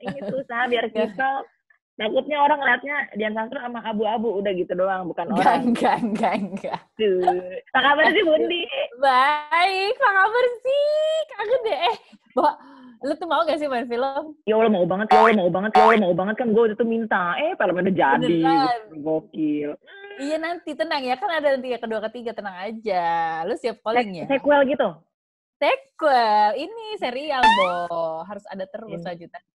Ini susah biar Ya. kita. Takutnya orang ngeliatnya Dian Sastro sama abu-abu, udah gitu doang, bukan orang. Enggak. Tuh. Apa kabar sih, Bundi? Baik, apa kabar sih? Kangen deh. Bo, lu tuh mau gak sih main film? Ya Allah mau banget kan gue itu minta. Filmnya udah jadi. Beneran. Gokil. Iya nanti, tenang ya. Kan ada nanti ya kedua, ketiga, tenang aja. Lu siap calling ya? Sequel gitu? Sequel. Ini serial, Bo. Harus ada terus lanjutannya.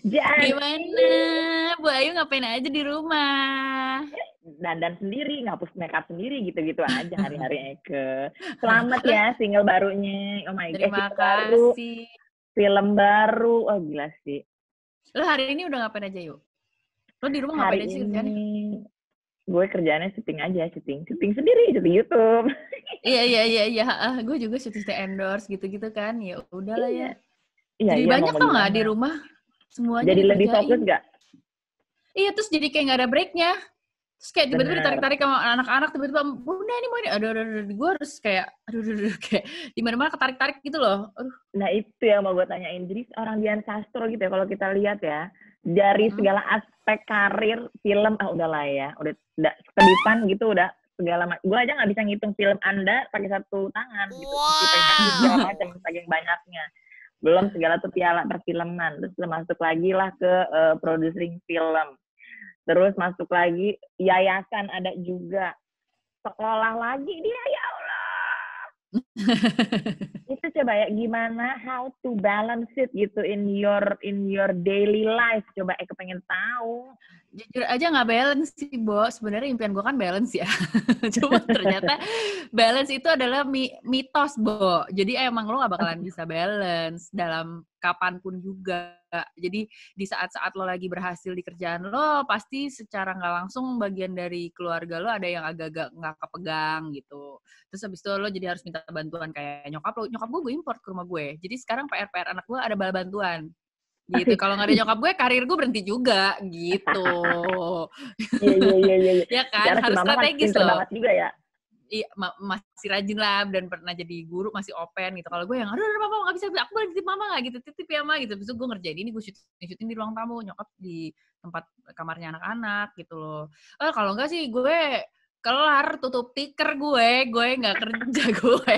Gimana? Bu Ayu ngapain aja di rumah? Dandan sendiri, ngapus makeup sendiri, gitu-gitu aja hari-hari Eke. Selamat ya single barunya. Oh my God. Terima kasih. Film baru. Oh gila sih. Lo hari ini udah ngapain aja yuk? Lo di rumah ngapain aja sih kerjaannya? Gue kerjaannya syuting aja, syuting sendiri, syuting YouTube. Iya. Gue juga syuting endorse gitu-gitu kan. Ya udahlah ya. Iya, jadi banyak tau nggak di rumah? Semuanya jadi dikerjain. lebih fokus nggak? Iya, terus jadi kayak nggak ada breaknya. Terus kayak tiba-tiba ditarik-tarik sama anak-anak, tiba-tiba bunda ini mau ini, aduh, gue harus kayak, kayak di mana-mana ketarik-tarik gitu loh. Aduh. Nah itu yang mau gue tanyain. Jadi orang Dian Sastro gitu ya, kalau kita lihat ya, dari segala aspek karir film, udahlah ya, udah kedipan gitu, udah segala gue aja nggak bisa ngitung film Anda pakai satu tangan gitu, segala macam, saking banyaknya. Belum segala tuh piala perfilman, terus masuk lagi lah ke producing film, terus masuk lagi yayasan ada juga, sekolah lagi dia, ya Allah. Itu coba ya gimana how to balance it gitu in your daily life, coba pengen tahu. Jujur aja nggak balance sih, Bo. Sebenarnya impian gue kan balance ya. Cuma ternyata balance itu adalah mitos, Bo. Jadi emang lo nggak bakalan bisa balance dalam kapanpun juga. Jadi di saat-saat lo lagi berhasil di kerjaan lo, pasti secara nggak langsung bagian dari keluarga lo ada yang agak-agak nggak kepegang gitu. Terus habis itu lo jadi harus minta bantuan kayak nyokap lo. Nyokap gue import ke rumah gue. Jadi sekarang PR anak gue ada bala bantuan. Gitu. Kalau nggak ada nyokap gue, karir gue berhenti juga gitu. Iya. Ya kan, karena harus strategis kan loh. banget juga ya. Iya, masih rajin lah dan pernah jadi guru, masih open gitu. Kalau gue yang aduh mama nggak bisa, aku boleh titip mama nggak gitu, titip ya ma gitu. Terus gue ngerjain ini, gue syuting di ruang tamu, nyokap di tempat kamarnya anak-anak gitu loh. Kalau nggak sih gue kelar tutup tiker gue nggak kerja gue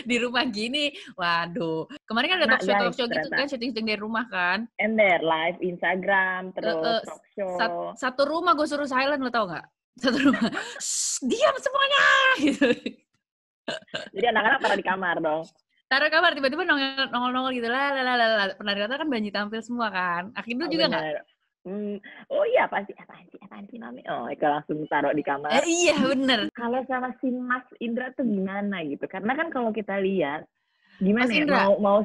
di rumah gini. Waduh, kemarin kan ada talk show gitu kan, syuting dari rumah kan. And there live Instagram terus talk show. Satu rumah gue suruh silent, lo tau nggak? Satu rumah, diam semuanya gitu. Jadi anak-anak taruh di kamar dong. Taruh kamar, tiba-tiba nongol gitu lah. Pernah dikata kan Banji tampil semua kan. Akhirnya juga nggak? Oh iya apaan sih Mami? Oh Eka langsung taruh di kamar. Iya bener. Kalau sama si Mas Indra tuh gimana gitu? Karena kan kalau kita lihat gimana ya, mau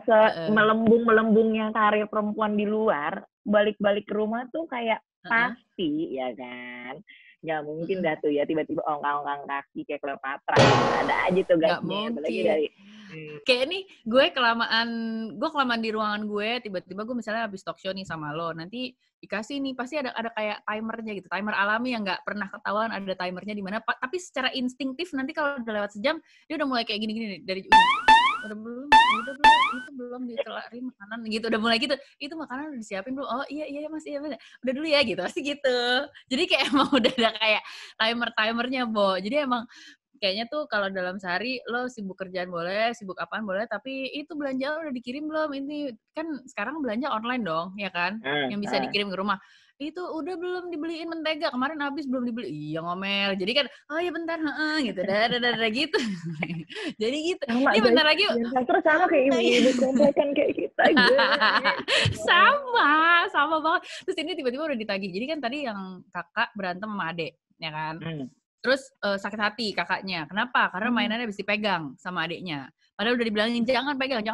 melembungnya karir perempuan di luar, balik ke rumah tuh kayak pasti ya kan. Nggak mungkin dah tuh ya tiba-tiba ongkang kaki kayak Cleopatra. Ada aja tuh gasnya. Apalagi dari kayak ini gue kelamaan di ruangan gue, tiba-tiba gue misalnya habis talk show nih sama lo, nanti dikasih nih pasti ada kayak timernya gitu, timer alami yang nggak pernah ketahuan ada timernya di mana, tapi secara instingtif nanti kalau udah lewat sejam dia udah mulai kayak gini dari udah belum itu belum ditelarin makanan gitu, udah mulai gitu, itu makanan udah disiapin belum, oh iya mas, iya udah dulu ya gitu, pasti gitu. Jadi kayak emang udah ada kayak timernya Bo. Jadi emang kayaknya tuh kalau dalam sehari lo sibuk kerjaan boleh, sibuk apaan boleh, tapi itu belanjaan udah dikirim belum? Ini kan sekarang belanja online dong, ya kan? Yang bisa dikirim ke rumah. Itu udah belum dibeliin mentega, kemarin habis belum dibeli. Iya ngomel. Jadi kan, oh iya bentar, gitu. Dah gitu. Jadi gitu. Ini bentar lagi. Terus sama kayak ibu komplakan kayak kita. Sama banget. Terus ini tiba-tiba udah ditagih. Jadi kan tadi yang kakak berantem sama adek, ya kan? Terus sakit hati kakaknya. Kenapa? Karena mainannya habis dipegang sama adeknya. Padahal udah dibilangin jangan pegang.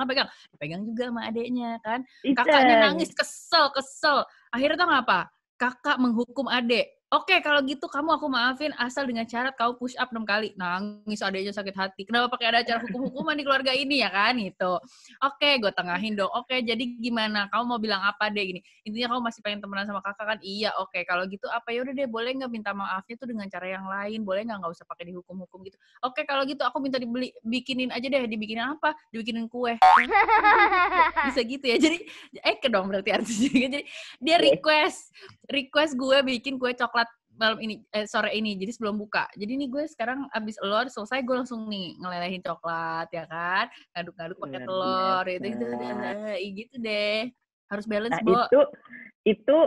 Dipegang juga sama adeknya kan. Kakaknya nangis, kesel. Akhirnya tau gak apa? Kakak menghukum adek. Oke, kalau gitu kamu aku maafin asal dengan syarat kamu push up 6 kali. Nangis adanya sakit hati. Kenapa pakai ada acara hukum-hukuman di keluarga ini ya kan gitu. Oke, gue tengahin dong. Oke, jadi gimana? Kamu mau bilang apa deh gini? Intinya kamu masih pengen temenan sama kakak kan? Iya, oke. Kalau gitu apa ya udah deh, boleh nggak minta maafnya tuh dengan cara yang lain? Boleh nggak usah pakai dihukum-hukum gitu. Oke, kalau gitu aku minta bikinin aja deh. Dibikinin apa? Dibikinin kue. Bisa gitu ya. Jadi dong berarti artinya. Jadi dia request gue bikin kue coklat malam ini sore ini, jadi sebelum buka. Jadi nih gue sekarang abis elor selesai gue langsung nih ngelelehin coklat ya kan, ngaduk-ngaduk pakai telur gitu deh. Harus balance, Nah, Bo. itu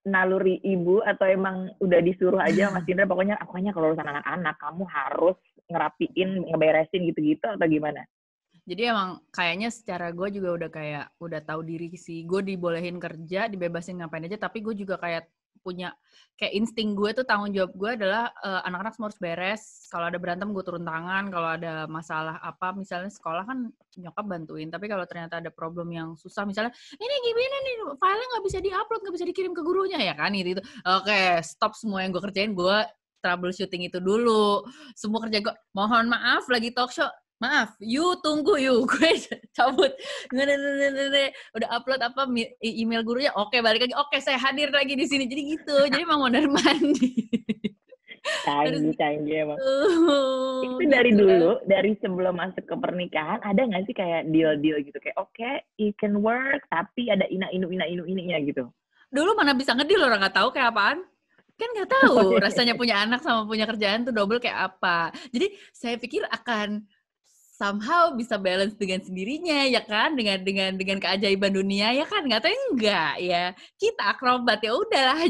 naluri ibu atau emang udah disuruh aja Mas Indra, pokoknya kalau urusan anak-anak kamu harus ngerapiin, ngeberesin gitu-gitu atau gimana? Jadi emang kayaknya secara gue juga udah tahu diri sih. Gue dibolehin kerja, dibebasin ngapain aja, tapi gue juga kayak punya kayak insting gue tuh, tanggung jawab gue adalah anak-anak semua harus beres. Kalau ada berantem gue turun tangan, kalau ada masalah apa, misalnya sekolah kan nyokap bantuin, tapi kalau ternyata ada problem yang susah, misalnya ini gimana nih, filenya nggak bisa diupload, nggak bisa dikirim ke gurunya ya kan gitu. Oke, stop semua yang gue kerjain, gue troubleshooting itu dulu. Semua kerja gue, mohon maaf lagi talk show, maaf, tunggu gue cabut. Udah upload apa email gurunya, oke balik lagi, oke saya hadir lagi di sini. Jadi gitu, jadi emang mondar mandi. Canggih emang. Itu dari gitu dulu, dari sebelum masuk ke pernikahan, ada nggak sih kayak deal-deal gitu, kayak oke, it can work, tapi ada ininya gitu. Dulu mana bisa ngedil, orang nggak tahu kayak apaan. Kan nggak tahu rasanya punya anak sama punya kerjaan tuh double kayak apa. Jadi saya pikir akan somehow bisa balance dengan sendirinya ya kan, dengan keajaiban dunia ya kan, nggak tahu enggak ya, kita akrobat ya udahlah.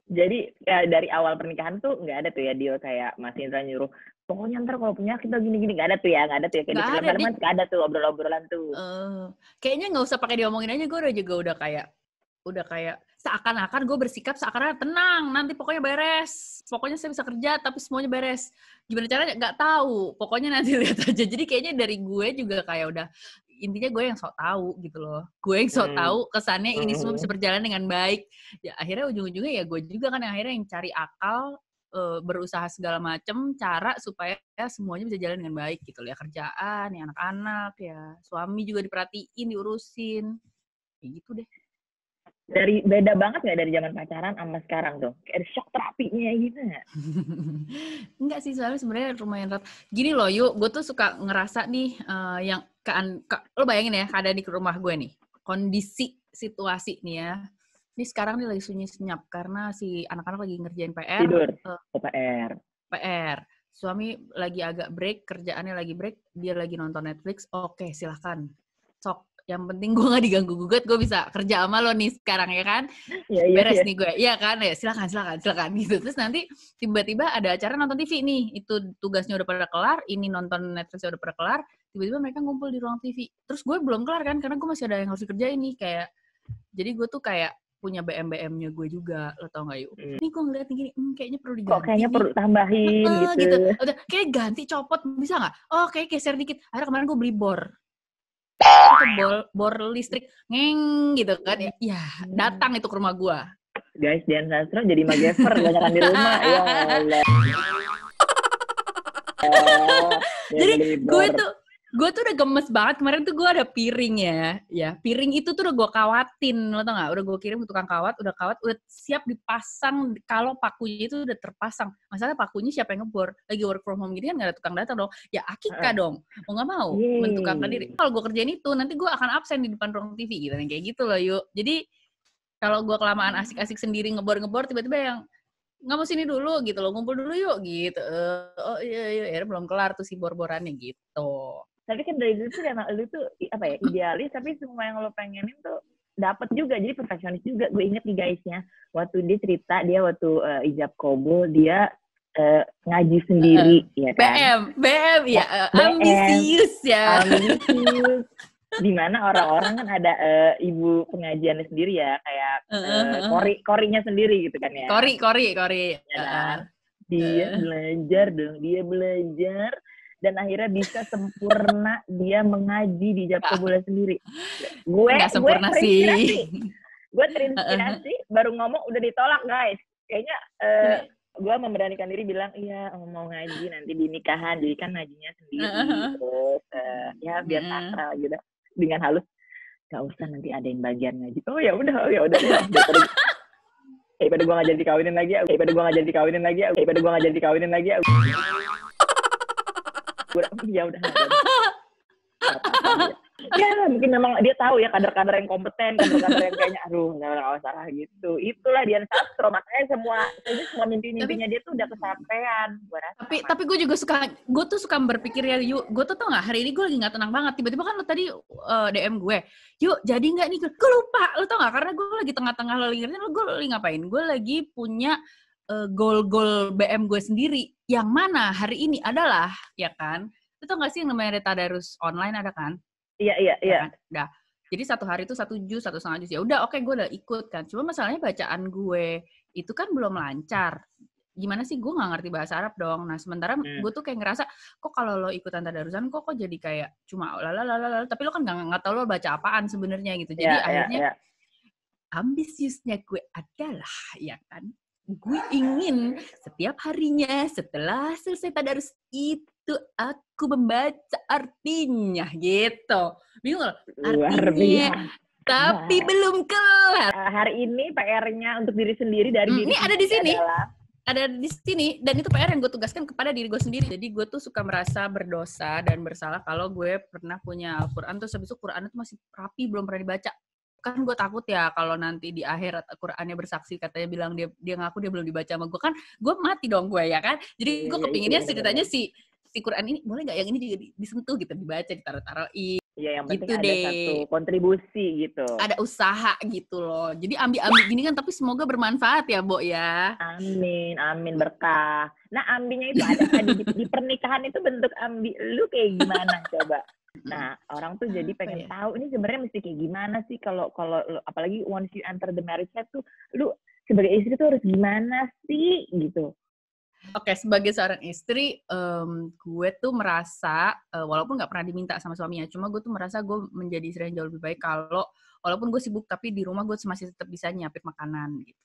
Jadi ya, dari awal pernikahan tuh nggak ada tuh ya deal kayak Mas Indra nyuruh pokoknya ntar kalau punya kita gini-gini, nggak ada tuh ya kayak di film-film kan nggak ada tuh obrolan tuh. Kayaknya nggak usah pakai diomongin aja, gue udah kayak seakan-akan gue bersikap seakan-akan tenang, nanti pokoknya beres, pokoknya saya bisa kerja tapi semuanya beres. Gimana caranya nggak tahu, pokoknya nanti lihat aja. Jadi kayaknya dari gue juga kayak udah, intinya gue yang sok tahu gitu loh, gue yang sok tahu kesannya ini semua bisa berjalan dengan baik. Ya akhirnya ujung-ujungnya ya gue juga kan yang akhirnya yang cari akal, berusaha segala macam cara supaya semuanya bisa jalan dengan baik gitu loh ya, kerjaan, ya anak-anak, ya suami juga diperhatiin, diurusin, kayak gitu deh. Dari beda banget nggak dari zaman pacaran sama sekarang tuh? Kayak shock terapinya gitu nggak? Enggak sih, soalnya sebenarnya lumayan gini loh, gue tuh suka ngerasa nih yang lo bayangin ya, keadaan di rumah gue nih, kondisi situasi nih ya. Ini sekarang nih lagi sunyi senyap karena si anak-anak lagi ngerjain PR. Tidur. PR. Suami lagi agak break, kerjaannya lagi break, dia lagi nonton Netflix. Oke, silahkan. Sok. Yang penting gue gak diganggu-gugat, gue bisa kerja sama lo nih sekarang ya kan. Beres nih gue. Iya kan, ya silakan gitu. Terus nanti tiba-tiba ada acara nonton TV nih. Itu tugasnya udah pada kelar, ini nonton Netflix udah pada kelar, tiba-tiba mereka ngumpul di ruang TV. Terus gue belum kelar kan, karena gue masih ada yang harus dikerjain nih. Kayak, jadi gue tuh kayak punya BM-BM-nya gue juga, lo tau gak yuk? Ini gue ngeliat gini, kayaknya perlu diganti. Kok kayaknya perlu tambahin gitu. Udah, kayak ganti copot, bisa gak? Oh, kayak geser dikit. Akhirnya kemarin gue beli bor listrik, ngeng gitu kan. Ya, datang itu ke rumah gue. Guys, Dian Sastro jadi magever, banyakan di rumah. Ya Allah. Jadi gue tuh udah gemes banget. Kemarin tuh gue ada piring ya. Piring itu tuh udah gue kawatin, lo tau gak? Udah gue kirim ke tukang kawat, udah siap dipasang kalau pakunya itu udah terpasang. Masalah pakunya siapa yang ngebor? Lagi work from home gini kan gak ada tukang datang dong. Ya Akika dong. Mau gak mau mentukangkan diri. Kalau gue kerjain itu, nanti gue akan absen di depan ruang TV gitu. Kayak gitu loh yuk. Jadi kalau gue kelamaan asik-asik sendiri ngebor-ngebor, tiba-tiba yang nggak mau sini dulu gitu loh, ngumpul dulu yuk gitu. Oh iya, belum kelar tuh si bor-borannya gitu. Tapi kan dari dulu tuh emang lu tuh apa ya, idealis, tapi semua yang lo pengenin tuh dapat juga, jadi perfeksionis juga. Gue inget nih guysnya, waktu dia cerita dia waktu ijab kabul dia ngaji sendiri, ya kan? BM ya, ambisius ya. Ambisius. Dimana orang-orang kan ada ibu pengajiannya sendiri ya, kayak korinya sendiri gitu kan ya. Kori. Ya kan? Dia belajar dan akhirnya bisa sempurna dia mengaji di ijab kabul sendiri. Gue nggak sempurna sih. Gue terinspirasi, baru ngomong udah ditolak guys. Kayaknya gue memberanikan diri bilang, iya mau ngaji nanti di nikahan, jadi kan ngajinya sendiri. Terus ya biar sakral gitu. Dengan halus, gak usah nanti ada yang bagian ngaji. Oh ya udah. Daripada gue ngajak dikawinin lagi, ya udah. Ya mungkin memang dia tahu ya kader-kader yang kompeten, kader-kader yang kayaknya aduh nggak salah gitu. Itulah Dian Sastro, makanya semua mimpi-mimpinya dia tuh udah kesampaian. Tapi gue juga suka berpikir ya, yuk gue tuh tau nggak hari ini gue lagi nggak tenang banget, tiba-tiba kan lo tadi DM gue, yuk jadi nggak nih, gue lupa, lo tau nggak, karena gue lagi tengah-tengah lo lagi ngerti, gue lagi ngapain, gue lagi punya goal BM gue sendiri, yang mana hari ini adalah, ya kan, lo tau nggak sih yang namanya tadarus online ada kan? Iya. Kan? Udah. Jadi 1 hari itu 1 juz, 1,5 juz. Ya udah, oke, gue udah ikut kan. Cuma masalahnya bacaan gue itu kan belum lancar. Gimana sih, gue nggak ngerti bahasa Arab dong. Nah, sementara gue tuh kayak ngerasa, kok kalau lo ikutan tadarusan, kok jadi kayak cuma lalalala. Tapi lo kan nggak tahu lo baca apaan sebenarnya gitu. Jadi akhirnya ambisiusnya gue adalah, ya kan, gue ingin setiap harinya setelah selesai tadarus itu aku membaca artinya gitu. Bingung loh artinya, tapi belum kelar. Hari ini PR-nya untuk diri sendiri dari diri ini ada di sini. Adalah... Ada di sini, dan itu PR yang gue tugaskan kepada diri gue sendiri. Jadi gue tuh suka merasa berdosa dan bersalah kalau gue pernah punya Al-Quran, terus habis itu Quran itu masih rapi, belum pernah dibaca. Kan gue takut ya kalau nanti di akhirat Qurannya bersaksi, katanya bilang dia ngaku dia belum dibaca sama gue, kan gue mati dong gue ya kan. Jadi gue kepinginnya ceritanya si Quran ini boleh nggak yang ini juga disentuh gitu, dibaca, ditaruh-taruhin. Iya, yang penting gitu ada satu kontribusi gitu. Ada usaha gitu loh. Jadi ambil gini kan, tapi semoga bermanfaat ya, Bo ya. Amin berkah. Nah, ambinya itu ada di pernikahan itu bentuk ambi lu kayak gimana coba? Nah, orang tuh jadi pengen tahu ini sebenarnya mesti kayak gimana sih kalau apalagi once you enter the marriage life tuh lu sebagai istri tuh harus gimana sih gitu. Oke, sebagai seorang istri, gue tuh merasa, walaupun nggak pernah diminta sama suaminya, cuma gue tuh merasa gue menjadi istri yang jauh lebih baik kalau, walaupun gue sibuk, tapi di rumah gue masih tetap bisa nyiapin makanan gitu.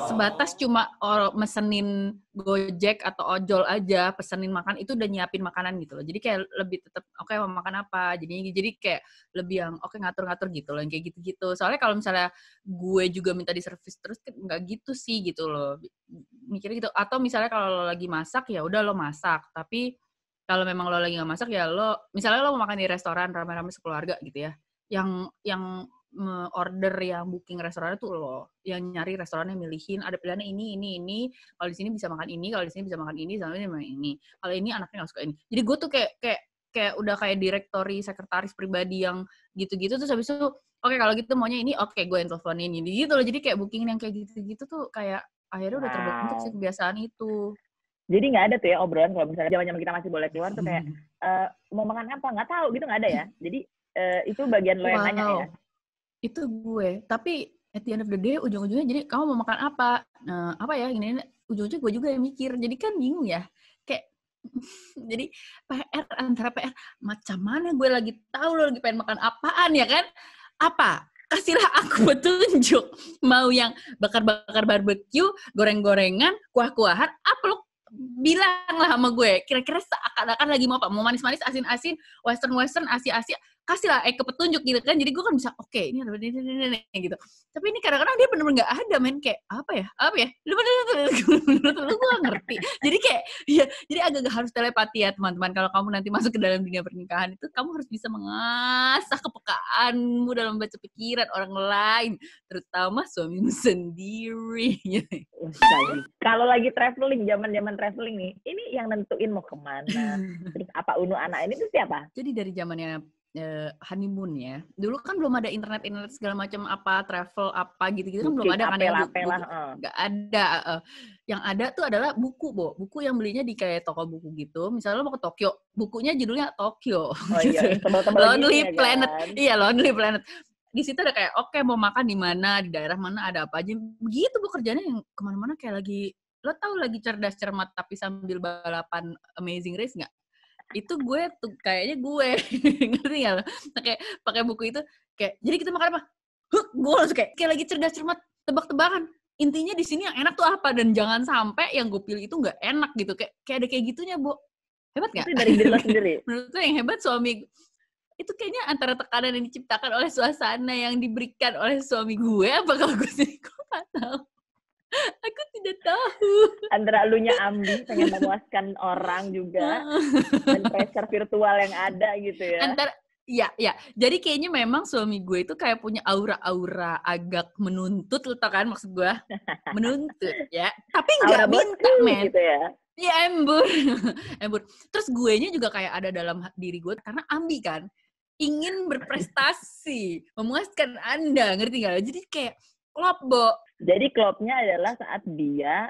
Sebatas cuma mesenin Gojek atau ojol aja, pesenin makan, itu udah nyiapin makanan gitu loh. Jadi kayak lebih tetap, oke, mau makan apa? Jadi kayak lebih yang, oke, ngatur-ngatur gitu loh, yang kayak gitu-gitu. Soalnya kalau misalnya gue juga minta di servis terus, kan nggak gitu sih gitu loh. Mikirnya gitu. Atau misalnya kalau lo lagi masak, ya udah lo masak. Tapi kalau memang lo lagi nggak masak, ya misalnya lo mau makan di restoran rame-rame sekeluarga gitu ya. Yang order, yang booking restorannya tuh lo, yang nyari restorannya, milihin ada pilihannya ini. Kalau di sini bisa makan ini, kalau di sini bisa makan ini, sama ini. Kalau ini anaknya nggak suka ini. Jadi gue tuh kayak udah kayak direktori, sekretaris pribadi yang gitu-gitu. Terus habis itu, oke, kalau gitu maunya ini, oke, gue yang teleponin ini gitu loh. Jadi kayak booking yang kayak gitu-gitu tuh kayak akhirnya udah terbentuk sih kebiasaan itu. Jadi nggak ada tuh ya obrolan kalau misalnya zaman kita masih boleh keluar tuh kayak mau makan apa, nggak tahu gitu, nggak ada ya. Jadi itu bagian lo yang nanya ya. Itu gue. Tapi at the end of the day, ujung-ujungnya jadi kamu mau makan apa? Apa ya, gini, ujung-ujungnya gue juga yang mikir. Jadi kan bingung ya. Kayak jadi antara PR, macam mana gue lagi tahu lo lagi pengen makan apaan ya kan? Apa? Kasihlah aku petunjuk. Mau yang bakar-bakar barbeque, goreng-gorengan, kuah-kuahan, apa lo bilang lah sama gue. Kira-kira seakan-akan lagi mau apa? Mau manis-manis, asin-asin, western, Asia-Asia. Kasihlah petunjuk gitu kan. Jadi gue kan bisa, oke, ini ada ini gitu. Tapi ini kadang-kadang dia bener-bener nggak ada, men. Kayak apa ya? Lu gue nggak ngerti. Jadi kayak, ya, jadi agak harus telepati ya teman-teman. Kalau kamu nanti masuk ke dalam dunia pernikahan itu, kamu harus bisa mengasah kepekaanmu dalam membaca pikiran orang lain, terutama suamimu sendiri. Kalau lagi traveling, zaman traveling nih, ini yang nentuin mau kemana, terus apa unu anak ini tuh siapa? Jadi dari zamannya honeymoon ya. Dulu kan belum ada internet segala macam, apa travel apa gitu-gitu kan belum ada kan ya. Nggak ada. Yang ada tuh adalah buku, Bo. Buku yang belinya di kayak toko buku gitu. Misalnya lo mau ke Tokyo, bukunya judulnya Tokyo. Oh iya, Lonely Planet. Kan? Iya, Lonely Planet. Di situ ada kayak, oke, mau makan di mana, di daerah mana, ada apa aja. Begitu Bu kerjanya, yang kemana-mana kayak lagi, lo tahu lagi cerdas cermat tapi sambil balapan Amazing Race nggak? Itu gue tuh kayaknya gue ngerti nggak? Kayak pakai buku itu kayak, jadi kita makan apa? gue langsung kayak lagi cerdas cermat tebak-tebakan. Intinya di sini yang enak tuh apa, dan jangan sampai yang gue pilih itu nggak enak gitu. Kayak ada kayak gitunya, Bo. Hebat nggak? Itu dari diri lo sendiri. Menurut lo yang hebat suami itu kayaknya antara tekanan yang diciptakan oleh suasana yang diberikan oleh suami gue, apa kalau gue sendiri, gue nggak tahu. Aku tidak tahu. Antara elunya ambi, pengen memuaskan orang juga, dan pressure virtual yang ada gitu ya. Antara, ya. Jadi kayaknya memang suami gue itu kayak punya aura-aura agak menuntut, lo tau kan maksud gue? Menuntut, ya. Tapi nggak minta, men. Gitu ya. Iya, embur. Terus guenya juga kayak ada dalam diri gue, karena ambi kan. Ingin berprestasi, memuaskan Anda, ngerti nggak? Jadi kayak klop, Bo. Jadi klopnya adalah saat dia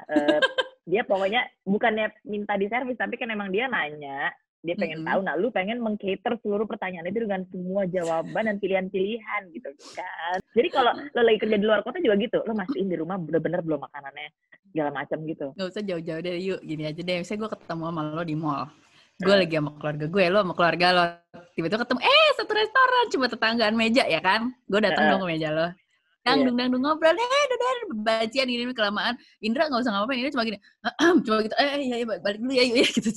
pokoknya bukannya minta di servis, tapi kan emang dia nanya, dia pengen tahu, nah lu pengen meng-cater seluruh pertanyaan itu dengan semua jawaban dan pilihan-pilihan gitu kan. Jadi kalau lo lagi kerja di luar kota juga gitu, lo mastiin di rumah bener-bener belum makanannya segala macam gitu. Gak usah jauh-jauh deh, yuk gini aja deh, misalnya gue ketemu sama lo di mall, gue lagi sama keluarga gue, lo sama keluarga lo, tiba-tiba ketemu, satu restoran, cuma tetanggaan meja ya kan, gue datang dong ke meja lo. Dangdung ngobrol, bacian ini kelamaan. Indra nggak usah ngapain, ini cuma gini, cuma gitu, iya balik dulu ya, yuk ya gitu.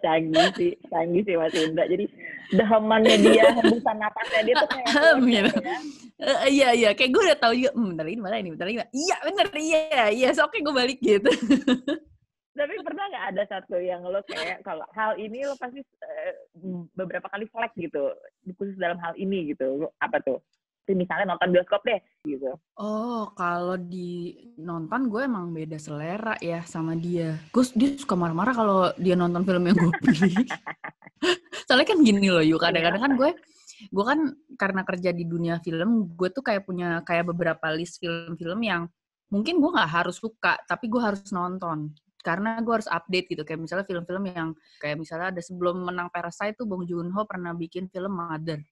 Canggih sih Mas Indra. Jadi dehemannya dia, hembusan napasnya dia tuh kayak gitu. Iya, kayak gue udah tahu juga, bentar lagi. Iya bener, iya, oke gue balik gitu. Tapi pernah nggak ada satu yang lo kayak kalau hal ini lo pasti beberapa kali selek gitu, khusus dalam hal ini gitu, lo, apa tuh? Misalnya nonton bioskop deh gitu. Oh, kalau di nonton gue emang beda selera ya sama dia. Dia suka marah-marah kalau dia nonton film yang gue pilih. Soalnya kan gini loh, yuk kadang-kadang kan gue kan karena kerja di dunia film, gue tuh kayak punya kayak beberapa list film-film yang mungkin gue nggak harus suka, tapi gue harus nonton. Karena gue harus update gitu, kayak misalnya film-film yang kayak misalnya ada sebelum menang Parasite tuh Bong Joon-ho pernah bikin film Mother,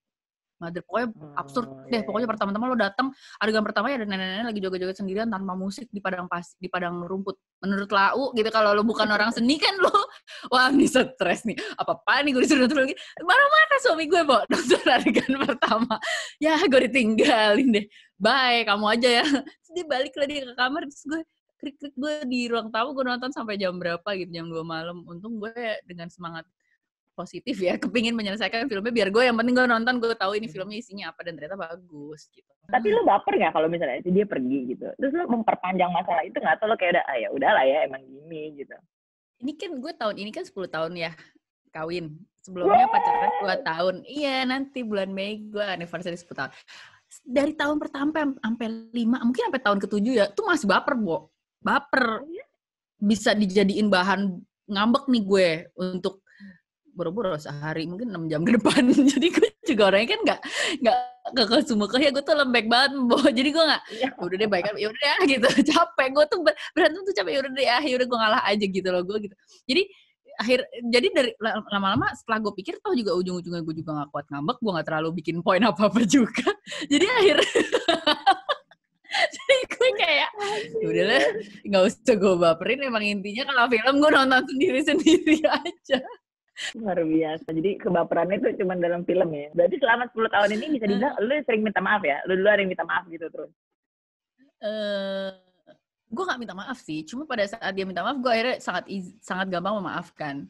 pokoknya absurd deh. Pokoknya pertama-tama lo datang, adegan pertamanya ada nenek-nenek lagi joget-joget sendirian tanpa musik di padang rumput. Menurut lau gitu, kalau lo bukan orang seni kan lo, wah ini stres nih, apa-apa nih gue disuruh nonton lagi. Marah-marah suami gue, Bo, nonton adegan pertama. Ya gue ditinggalin deh, bye kamu aja ya. Terus dia balik lagi ke kamar, terus gue krik-krik, gue di ruang tamu, gue nonton sampai jam berapa gitu, jam 2 malam. Untung gue dengan semangat positif ya, kepingin menyelesaikan filmnya, biar gue yang penting gue nonton, gue tahu ini filmnya isinya apa, dan ternyata bagus gitu. Tapi lo baper nggak kalau misalnya dia pergi gitu, terus lo memperpanjang masalah itu nggak, atau lo kayak udah, ya udahlah ya emang gini gitu? Ini kan gue tahun ini kan 10 tahun ya kawin, sebelumnya pacaran 2 tahun. Iya, nanti bulan Mei gue anniversary 10 tahun. Dari tahun pertama sampai 5, mungkin sampai tahun ke-7 ya, tuh masih baper, Bo. Baper. Bisa dijadiin bahan ngambek nih gue untuk boro-boro sehari mungkin 6 jam ke depan. Jadi gue juga orangnya kan nggak kesumukah ya, gue tuh lembek banget, Bo. Jadi gue nggak, udah deh baik, ya udah gitu. Capek gue tuh berantem tuh capek, ya udah deh, ya udah gue ngalah aja gitu loh gue gitu. Jadi dari lama-lama setelah gue pikir, toh juga ujung-ujungnya gue juga nggak kuat ngambek, gue nggak terlalu bikin poin apa-apa juga. Jadi jadi gue kayak, udahlah, nggak usah gue baperin. Emang intinya kalau film gue nonton sendiri aja. Luar biasa. Jadi kebaperannya itu cuma dalam film ya. Berarti selama 10 tahun ini bisa dibilang lu sering minta maaf ya? Lu dulu ada yang minta maaf gitu terus? Gue nggak minta maaf sih. Cuma pada saat dia minta maaf, gue akhirnya sangat gampang memaafkan.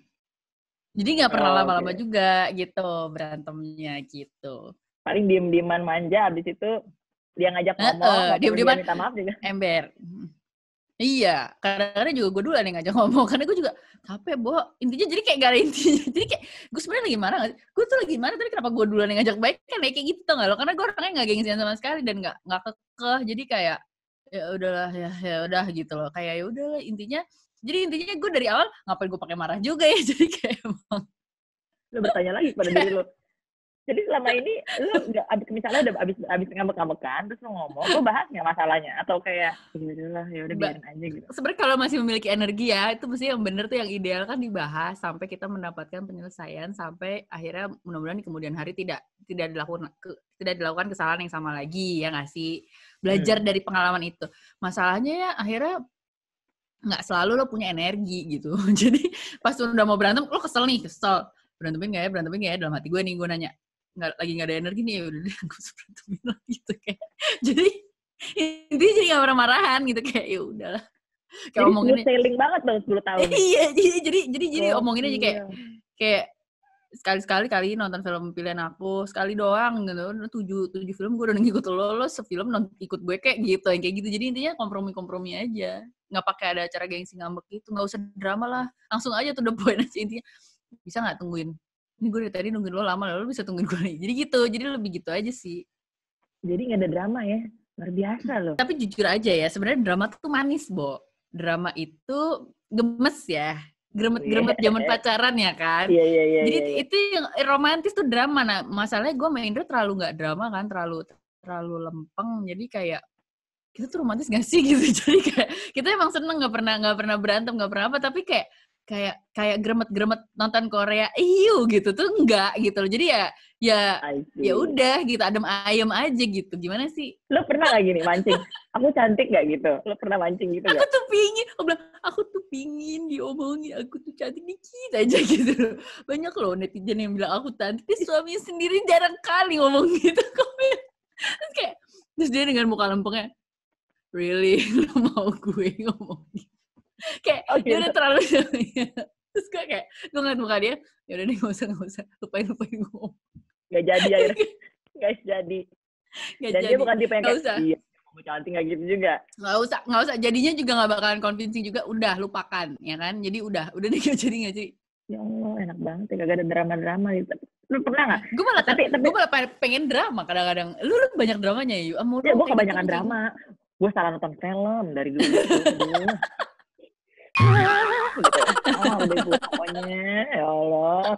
Jadi nggak pernah lama-lama juga gitu berantemnya gitu. Paling diem-dieman manja, abis itu dia ngajak ngomong, dia minta maaf juga. Ember. Iya, kadang-kadang juga gue dulu yang ngajak ngomong, karena gue juga capek, Bo. Intinya jadi kayak gak ada intinya. Jadi kayak, gue sebenarnya lagi marah gak sih? Gue tuh lagi marah, tapi kenapa gue duluan yang ngajak baik? Kan kayak gitu tau gak lo? Karena gue orangnya gak gengsian sama sekali dan gak kekeh. Jadi kayak, ya udahlah, ya udah gitu loh. Kayak ya udahlah intinya. Jadi intinya gue dari awal ngapain gue pakai marah juga ya. Jadi kayak emang. Lo bertanya lagi pada diri lo. Jadi selama ini lo misalnya udah abis ngambek-ngambekan, terus lo ngomong, lo bahas nggak masalahnya? Atau kayak, ya udah biarin aja gitu? Sebenarnya kalau masih memiliki energi ya, itu mesti yang bener tuh, yang ideal kan dibahas sampai kita mendapatkan penyelesaian, sampai akhirnya mudah-mudahan di kemudian hari tidak dilakukan kesalahan yang sama lagi, ya nggak sih? Belajar dari pengalaman itu. Masalahnya ya akhirnya nggak selalu lo punya energi gitu. Jadi pas udah mau berantem, lo kesel. berantemin nggak ya, dalam hati gue nih, gue nanya, nggak ada energi nih, ya udah deh, gue berantemin lagi gitu kayak. Jadi intinya jadi nggak pernah marahan gitu, kayak ya udahlah. Kayak Jadi omongin smooth sailing banget dong 10 tahun. iya, jadi omongin aja Gokil. kayak sekali-sekali kali nonton film pilihan aku, sekali doang gitu. 7 film gue udah ngikut lo sefilm ikut gue kayak gitu, yang kayak gitu. Jadi intinya kompromi aja. Nggak pakai ada acara gengsi ngambek gitu, nggak usah drama lah. Langsung aja tuh the point aja intinya. Bisa nggak tungguin? Ini gue dari tadi nungguin lo lama, lo bisa tungguin gue nih. Jadi gitu, jadi lebih gitu aja sih. Jadi nggak ada drama ya, luar biasa loh. Tapi jujur aja ya, sebenarnya drama tuh manis, Bo. Drama itu gemes ya. Gremet-gremet zaman pacaran ya kan. Iya. Jadi itu yang romantis tuh drama. Nah, masalahnya gue sama Indra terlalu nggak drama kan, terlalu lempeng. Jadi kayak kita tuh romantis gak sih gitu. Jadi kayak kita emang seneng nggak pernah berantem, nggak pernah apa. Tapi kayak gremet-gremet nonton Korea, gitu tuh enggak gitu loh. Jadi ya udah gitu, adem ayem aja gitu. Gimana sih? Lo pernah gak gini mancing? Aku cantik gak gitu? Lo pernah mancing gitu gak? Aku tuh pingin diomongin, aku tuh cantik dikit aja gitu. Banyak loh netizen yang bilang aku cantik, suaminya sendiri jarang kali ngomong gitu. Terus dia dengan muka lempengnya, really? Lo mau gue ngomong gitu? Kayak dia udah terlalu terus gue ngeliat muka dia, ya udah deh nggak usah lupain gue. Nggak jadi akhirnya, guys jadi. Dan dia bukan tipe yang kayak iya kamu cantik nggak gitu juga. Nggak usah jadinya juga nggak bakalan convincing juga, udah lupakan ya kan. Jadi udah deh nggak jadi. Ya Allah enak banget ya, gak ada drama gitu. Lu pernah nggak? Gue malah pengen drama kadang-kadang. Lu banyak dramanya ya? Ya gue kebanyakan drama. Gue salah nonton film dari dulu gitu. Udah gue pokoknya ya Allah.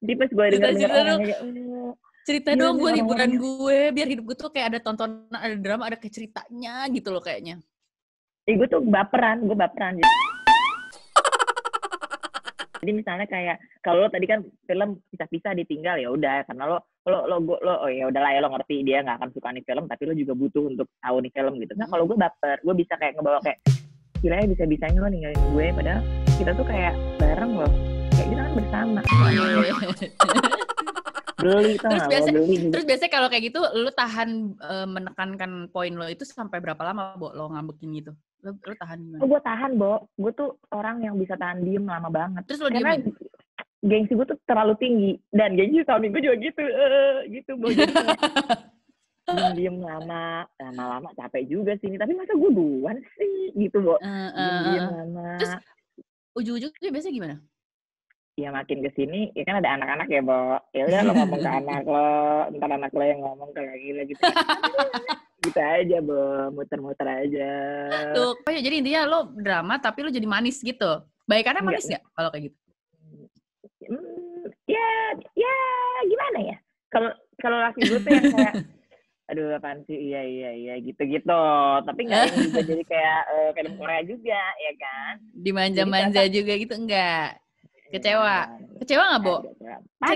Jadi pas gue denger orang kayak cerita dong gue liburan gue, biar hidup gue tuh kayak ada tontonan, ada drama, ada kayak ceritanya gitu loh kayaknya. Gue tuh baperan gitu. Jadi misalnya kayak kalau lo tadi kan film pisah-pisah ditinggal ya udah, karena lo oh ya udahlah ya lo ngerti dia nggak akan suka nih film, tapi lo juga butuh untuk tahu nih film gitu. Nah kalau gue baper, gue bisa kayak ngebawa kayak gila ya bisa-bisanya lo ninggalin gue, padahal kita tuh kayak bareng loh, kayak kita kan bersama. Beli tuh terus biasanya kalau kayak gitu lo tahan menekankan poin lo itu sampai berapa lama, Bo, lo ngambekin gitu? Lo tahan gimana? Gue tahan, Bo. Gue tuh orang yang bisa tahan diem lama banget. Terus lo karena diemin? Gengsi gue tuh terlalu tinggi, dan gengsi suami gue juga gitu Bo. Diem lama-lama capek juga sih ini, tapi masa gue duluan sih gitu, Bo. Diem lama. Terus ujung-ujungnya biasanya gimana? Ya makin kesini, ya kan ada anak-anak ya, Bo. Ya udah lo ngomong ke anak lo, ntar anak lo yang ngomong ke lagi gitu. Gitu aja, Bo. Muter-muter aja. Tuh, jadi intinya lo drama tapi lo jadi manis gitu. Baikannya manis nggak kalau kayak gitu? Ya gimana ya? Kalau laki gue tuh yang kayak aduh apaan sih, iya gitu. Tapi nggak yang juga jadi kayak film Korea juga, ya kan? Dimanja-manja juga gitu, enggak? Kecewa nggak, Bo?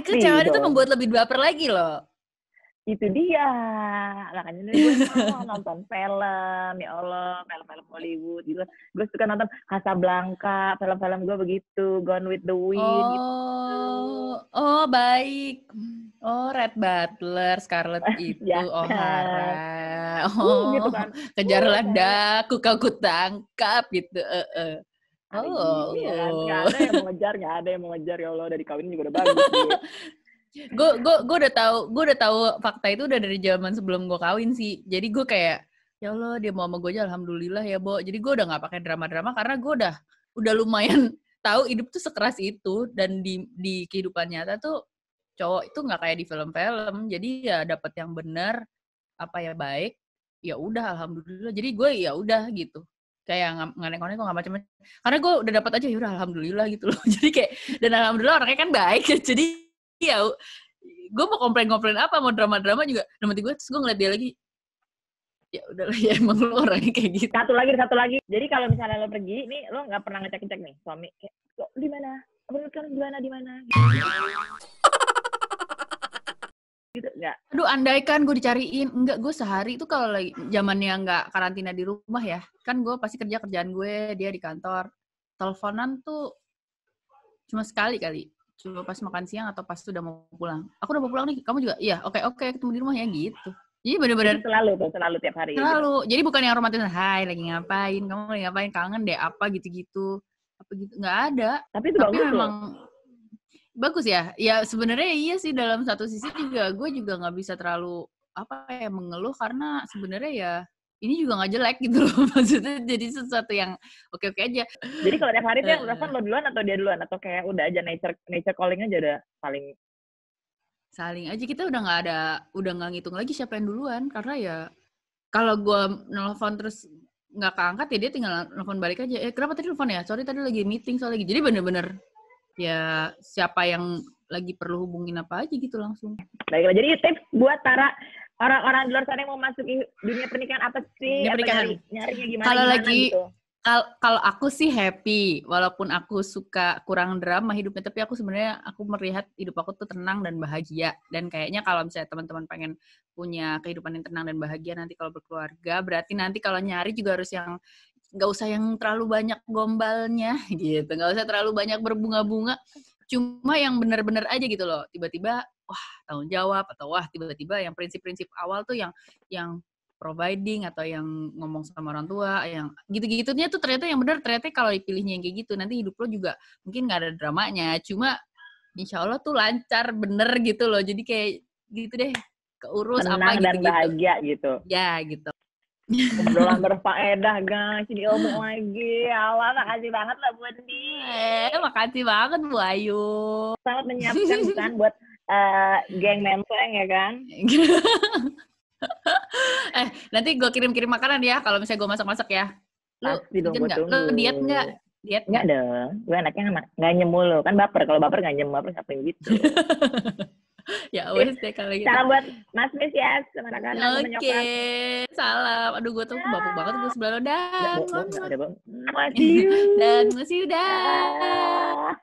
Kecewa itu membuat lebih baper lagi loh. Itu dia, makanya gue nonton film, ya Allah, film-film Hollywood gitu. Gue suka nonton Casablanca, film-film gue begitu, Gone with the Wind gitu. Oh baik. Oh, Red Butler, Scarlett itu, O'Hara. Gitu kan. Kejarlah daku, kau kutangkap gitu. Nggak ada yang mau ngejar ya Allah, dari kawin juga udah bagus. Gue udah tahu fakta itu udah dari zaman sebelum gue kawin sih. Jadi gue kayak ya Allah dia mau sama gue aja, alhamdulillah ya, Bo. Jadi gue udah nggak pakai drama-drama karena gue udah lumayan tahu hidup tuh sekeras itu, dan di kehidupan nyata tuh cowok itu nggak kayak di film-film. Jadi ya dapet yang benar baik, ya udah alhamdulillah. Jadi gue ya udah gitu, kayak nggak nggak macam-macam. Karena gue udah dapet aja ya udah alhamdulillah gitu loh. Jadi kayak, dan alhamdulillah orangnya kan baik. Jadi ya gue mau komplain apa, mau drama juga dalam hati gue. Terus gue ngeliat dia lagi, ya udahlah ya emang lo orangnya kayak gitu. Satu lagi. Jadi kalau misalnya lo pergi nih, lo nggak pernah ngecek nih suami kayak lo di mana, menurut kan di mana gitu nggak? Aduh, andaikan gue dicariin. Enggak, gue sehari itu kalau lagi zamannya nggak karantina di rumah ya, kan gue pasti kerjaan gue, dia di kantor. Teleponan tuh cuma sekali kali. Coba pas makan siang atau pas udah mau pulang. Aku udah mau pulang nih, kamu juga? Iya, oke, ketemu di rumah ya gitu. Jadi bener-bener Selalu tiap hari gitu. Jadi bukan yang romantis, hai lagi ngapain, kamu lagi ngapain, kangen deh apa gitu-gitu. Apa gitu, nggak ada. Tapi itu bagus memang loh. Bagus ya. Ya sebenarnya iya sih, dalam satu sisi juga gue juga nggak bisa terlalu mengeluh, karena sebenarnya ya ini juga nggak jelek gitu loh. Maksudnya jadi sesuatu yang oke-oke aja. Jadi kalau tiap hari tuh yang telepon lo duluan atau dia duluan, atau kayak udah aja nature calling aja udah saling aja, kita udah nggak ngitung lagi siapa yang duluan, karena ya kalau gue nelfon terus nggak keangkat ya dia tinggal nelfon balik aja. Kenapa tadi nelfon ya? Sorry tadi lagi meeting soalnya lagi. Jadi bener-bener ya siapa yang lagi perlu hubungin apa aja gitu langsung. Baiklah, jadi tips buat para orang-orang di luar sana yang mau masuk dunia pernikahan apa sih? Nyarinya gimana gitu? Kalau aku sih happy, walaupun aku suka kurang drama hidupnya, tapi aku sebenarnya melihat hidup aku tuh tenang dan bahagia. Dan kayaknya kalau misalnya teman-teman pengen punya kehidupan yang tenang dan bahagia nanti kalau berkeluarga, berarti nanti kalau nyari juga harus yang nggak usah yang terlalu banyak gombalnya gitu, nggak usah terlalu banyak berbunga-bunga, cuma yang benar-benar aja gitu loh. Tiba-tiba wah tanggung jawab, atau wah tiba-tiba yang prinsip-prinsip awal tuh yang providing, atau yang ngomong sama orang tua, yang gitu-gitunya tuh ternyata yang benar. Ternyata kalau dipilihnya yang kayak gitu, nanti hidup lo juga mungkin nggak ada dramanya, cuma insya Allah tuh lancar bener gitu loh. Jadi kayak gitu deh, keurus tenang apa gitu-gitu. Dan bahagia gitu. Ya gitu. Obrolan berfaedah guys, jadi ilmu lagi. Allah, makasih banget lah Bu Andi. Makasih banget Bu Ayu. Sangat menyiapkan kan buat geng menteng ya kan. Nanti gue kirim-kirim makanan ya kalau misalnya gue masak-masak ya. Pasti dong, gue tunggu. Lu diet nggak? Nggak dong, gue anaknya nggak nyemul loh. Kan baper, kalau baper nggak nyemul, apa gitu. Ya wes deh kalau gitu. Salam buat Mas Mis ya, sama anak-anak. Oke, salam. Aduh, gue tuh bapuk banget gue sebelah lo. Dan masih udah.